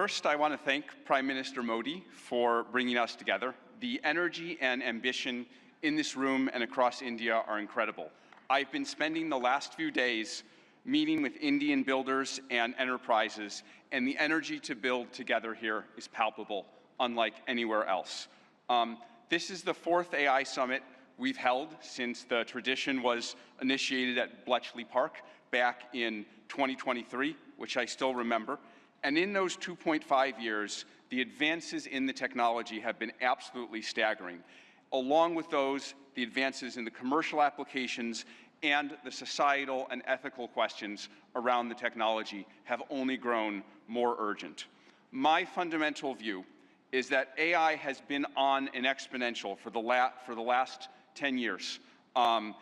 First, I want to thank Prime Minister Modi for bringing us together. The energy and ambition in this room and across India are incredible. I've been spending the last few days meeting with Indian builders and enterprises, and the energy to build together here is palpable, unlike anywhere else. This is the fourth AI summit we've held since the tradition was initiated at Bletchley Park back in 2023, which I still remember. And in those 2.5 years, the advances in the technology have been absolutely staggering. Along with those, the advances in the commercial applications and the societal and ethical questions around the technology have only grown more urgent. My fundamental view is that AI has been on an exponential for the last 10 years, and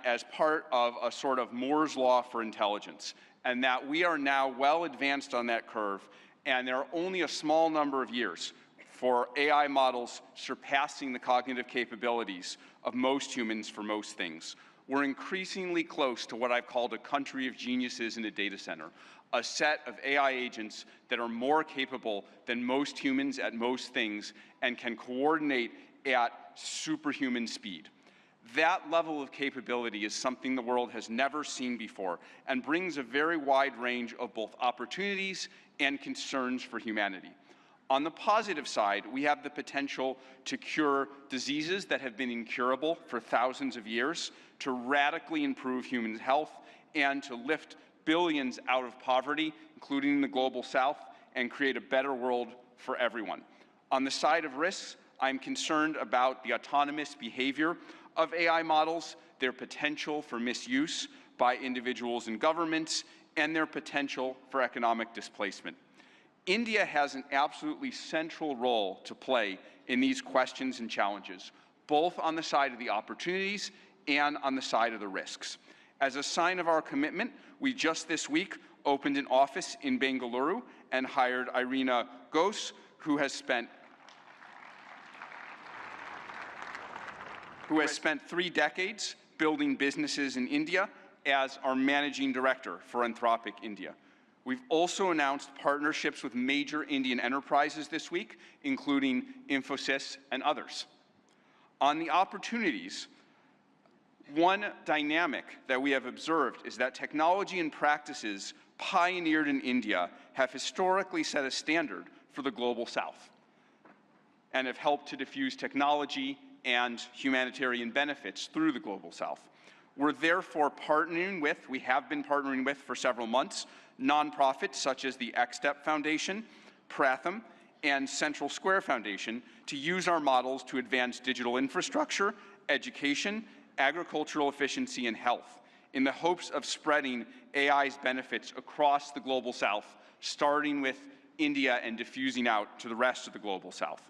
as part of a sort of Moore's law for intelligence, and that we are now well advanced on that curve, and there are only a small number of years for AI models surpassing the cognitive capabilities of most humans for most things. We're increasingly close to what I've called a country of geniuses in a data center, a set of AI agents that are more capable than most humans at most things and can coordinate at superhuman speed. That level of capability is something the world has never seen before and brings a very wide range of both opportunities and concerns for humanity. On the positive side, we have the potential to cure diseases that have been incurable for thousands of years, to radically improve human health, and to lift billions out of poverty, including the global south, and create a better world for everyone. On the side of risks, I'm concerned about the autonomous behavior of AI models, their potential for misuse by individuals and governments, and their potential for economic displacement. India has an absolutely central role to play in these questions and challenges, both on the side of the opportunities and on the side of the risks. As a sign of our commitment, we just this week opened an office in Bengaluru and hired Irina Ghose, who has spent 3 decades building businesses in India as our managing director for Anthropic India. We've also announced partnerships with major Indian enterprises this week, including Infosys and others. On the opportunities, one dynamic that we have observed is that technology and practices pioneered in India have historically set a standard for the global south and have helped to diffuse technology and humanitarian benefits through the global south. We're therefore we have been partnering with for several months, nonprofits such as the X-Step Foundation, Pratham, and Central Square Foundation to use our models to advance digital infrastructure, education, agricultural efficiency, and health, in the hopes of spreading AI's benefits across the global south, starting with India and diffusing out to the rest of the global south.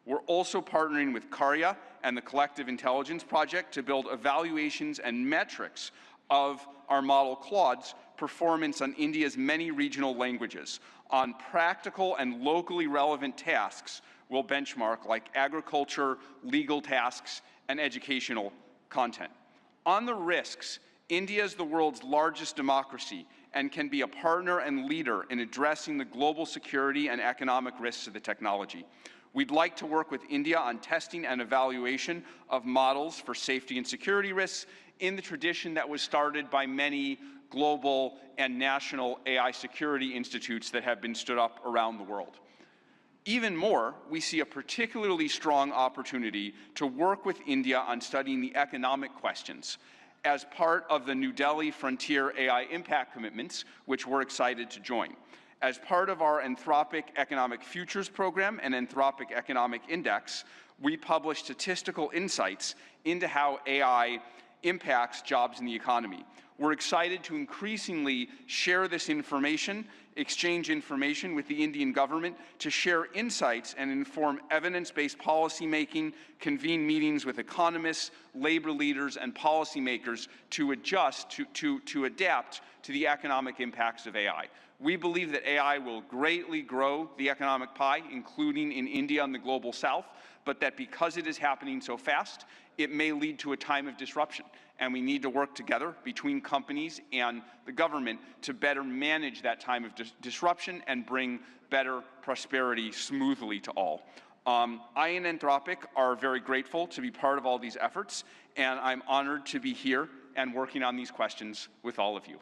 We're also partnering with Karya and the Collective Intelligence Project to build evaluations and metrics of our model Claude's performance on India's many regional languages, on practical and locally relevant tasks we'll benchmark like agriculture, legal tasks, and educational content. On the risks, India is the world's largest democracy and can be a partner and leader in addressing the global security and economic risks of the technology. We'd like to work with India on testing and evaluation of models for safety and security risks in the tradition that was started by many global and national AI security institutes that have been stood up around the world. Even more, we see a particularly strong opportunity to work with India on studying the economic questions as part of the New Delhi Frontier AI Impact Commitments, which we're excited to join. As part of our Anthropic Economic Futures Program and Anthropic Economic Index, we publish statistical insights into how AI impacts jobs in the economy. We're excited to increasingly share this information, exchange information with the Indian government to share insights and inform evidence-based policymaking, convene meetings with economists, labor leaders, and policymakers to adapt to the economic impacts of AI. We believe that AI will greatly grow the economic pie, including in India and the global south, but that because it is happening so fast, it may lead to a time of disruption. and we need to work together between companies and the government to better manage that time of disruption and bring better prosperity smoothly to all. I and Anthropic are very grateful to be part of all these efforts, and I'm honored to be here and working on these questions with all of you.